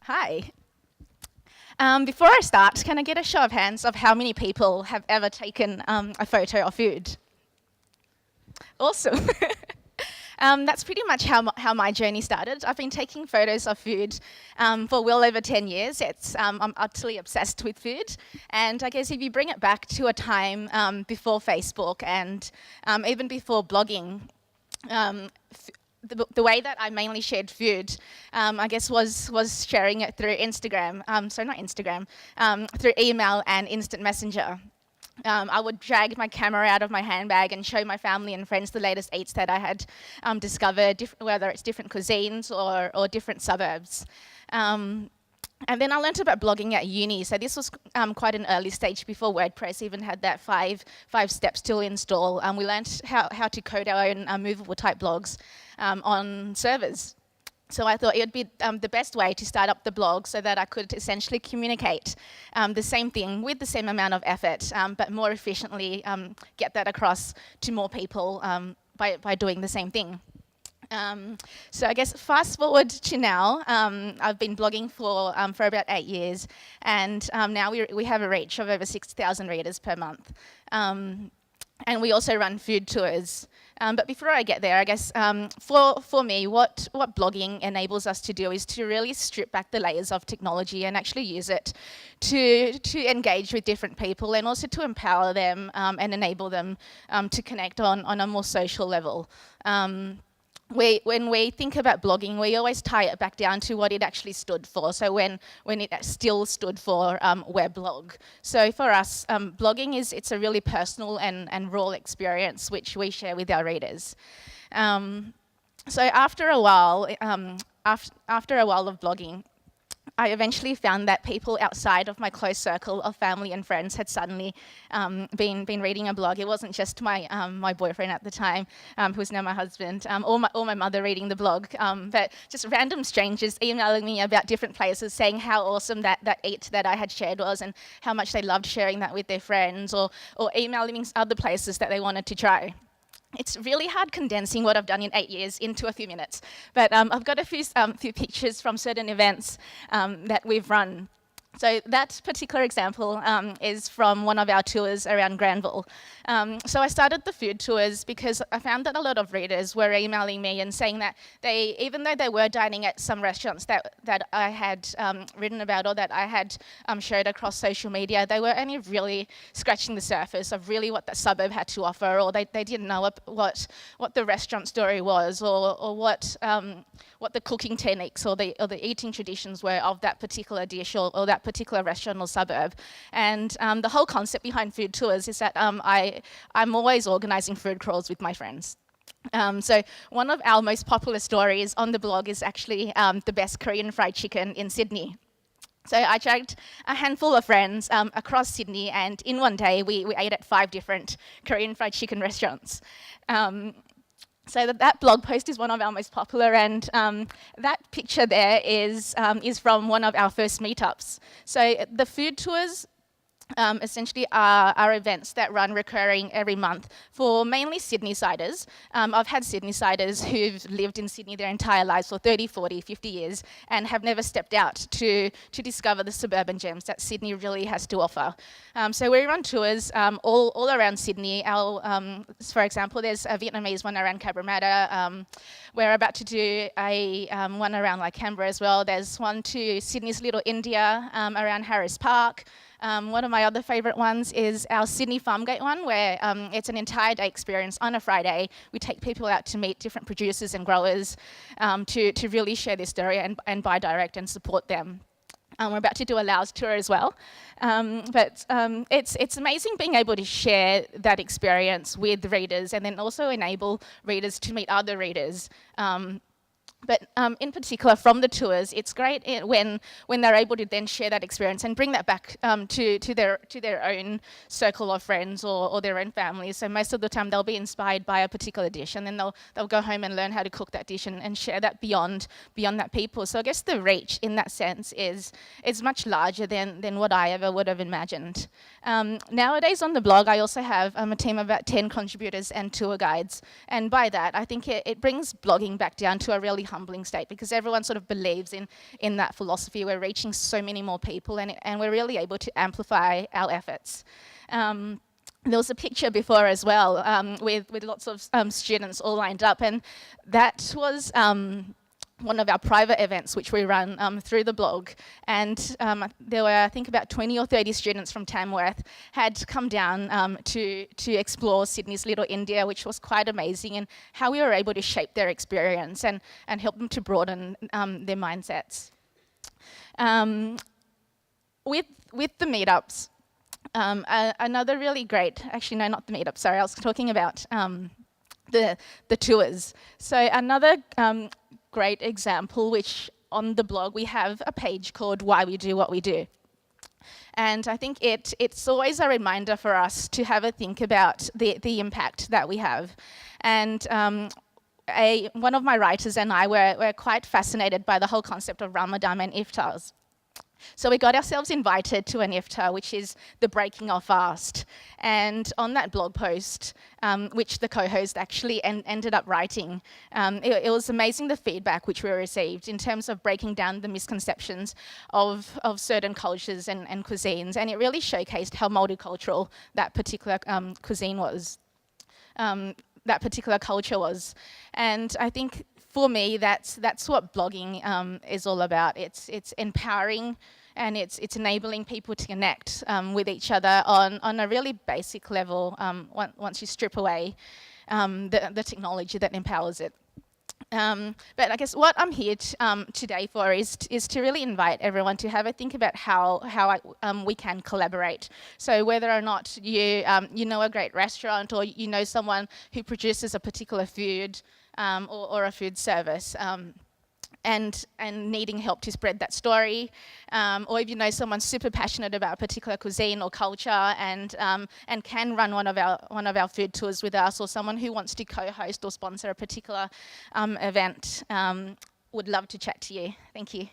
Hi. Before I start, can I get a show of hands of how many people have ever taken a photo of food? Awesome. That's pretty much how my journey started. I've been taking photos of food for well over 10 years. I'm utterly obsessed with food. And I guess if you bring it back to a time before Facebook and even before blogging, the way that I mainly shared food, I guess, was sharing it through Instagram. Sorry, not Instagram, through email and instant messenger. I would drag my camera out of my handbag and show my family and friends the latest eats that I had discovered, whether it's different cuisines or different suburbs. And then I learned about blogging at uni. So this was quite an early stage before WordPress even had that five steps to install. We learned how to code our own movable type blogs on servers. So I thought it would be the best way to start up the blog so that I could essentially communicate the same thing with the same amount of effort, but more efficiently get that across to more people by doing the same thing. So I guess fast forward to now, I've been blogging for about 8 years, and now we have a reach of over 6,000 readers per month. And we also run food tours. But before I get there, I guess for me, what blogging enables us to do is to really strip back the layers of technology and actually use it to engage with different people and also to empower them and enable them to connect on a more social level. When we think about blogging, we always tie it back down to what it actually stood for. So when it still stood for weblog. So for us, blogging it's a really personal and raw experience which we share with our readers. So after a while of blogging, I eventually found that people outside of my close circle of family and friends had suddenly been reading a blog. It wasn't just my boyfriend at the time, who's now my husband, or my mother reading the blog, but just random strangers emailing me about different places, saying how awesome that eat that I had shared was and how much they loved sharing that with their friends, or emailing me other places that they wanted to try. It's really hard condensing what I've done in 8 years into a few minutes, but I've got a few pictures from certain events that we've run. So that particular example is from one of our tours around Granville. So I started the food tours because I found that a lot of readers were emailing me and saying that even though they were dining at some restaurants that I had written about or that I had showed across social media, they were only really scratching the surface of really what the suburb had to offer, or they didn't know what the restaurant story was, or what the cooking techniques or the eating traditions were of that particular dish or that particular restaurant or suburb. And the whole concept behind food tours is that I'm always organising food crawls with my friends. So one of our most popular stories on the blog is actually the best Korean fried chicken in Sydney. So I dragged a handful of friends across Sydney, and in one day we ate at 5 different Korean fried chicken restaurants. So that blog post is one of our most popular, and that picture there is from one of our first meetups. So the food tours essentially are events that run recurring every month for mainly Sydney-siders. I've had Sydney-siders who've lived in Sydney their entire lives for 30, 40, 50 years and have never stepped out to discover the suburban gems that Sydney really has to offer. So we run tours all around Sydney. For example, there's a Vietnamese one around Cabramatta. We're about to do a one around like Canberra as well. There's one to Sydney's Little India around Harris Park. One of my other favourite ones is our Sydney Farmgate one, where it's an entire day experience on a Friday. We take people out to meet different producers and growers to really share their story and buy direct and support them. We're about to do a Laos tour as well. But it's amazing being able to share that experience with readers and then also enable readers to meet other readers. But in particular, from the tours, it's great when they're able to then share that experience and bring that back to their own circle of friends or their own families. So most of the time, they'll be inspired by a particular dish, and then they'll go home and learn how to cook that dish and share that beyond that people. So I guess the reach in that sense is much larger than what I ever would have imagined. Nowadays on the blog, I also have a team of about 10 contributors and tour guides, and by that, I think it brings blogging back down to a really humbling state, because everyone sort of believes in that philosophy. We're reaching so many more people, and we're really able to amplify our efforts. There was a picture before as well, with lots of students all lined up, and that was one of our private events which we run through the blog. And there were, I think, about 20 or 30 students from Tamworth had come down to explore Sydney's Little India, which was quite amazing, and how we were able to shape their experience and help them to broaden their mindsets. With the meetups, another really great, actually no, not the meetup, sorry, I was talking about the tours. So another great example, which on the blog we have a page called Why We Do What We Do. And I think it's always a reminder for us to have a think about the impact that we have. And one of my writers and I were quite fascinated by the whole concept of Ramadan and iftars. So we got ourselves invited to an iftar, which is the breaking of fast. And on that blog post, which the co-host actually ended up writing, it was amazing the feedback which we received in terms of breaking down the misconceptions of certain cultures and cuisines. And it really showcased how multicultural that particular cuisine was, that particular culture was. And I think for me, that's what blogging is all about. It's empowering, and it's enabling people to connect with each other on a really basic level once you strip away the technology that empowers it. But I guess what I'm here today for is to really invite everyone to have a think about how we can collaborate. So whether or not you know a great restaurant, or you know someone who produces a particular food or a food service, and needing help to spread that story, or if you know someone super passionate about a particular cuisine or culture and can run one of our food tours with us, or someone who wants to co-host or sponsor a particular event, would love to chat to you. Thank you.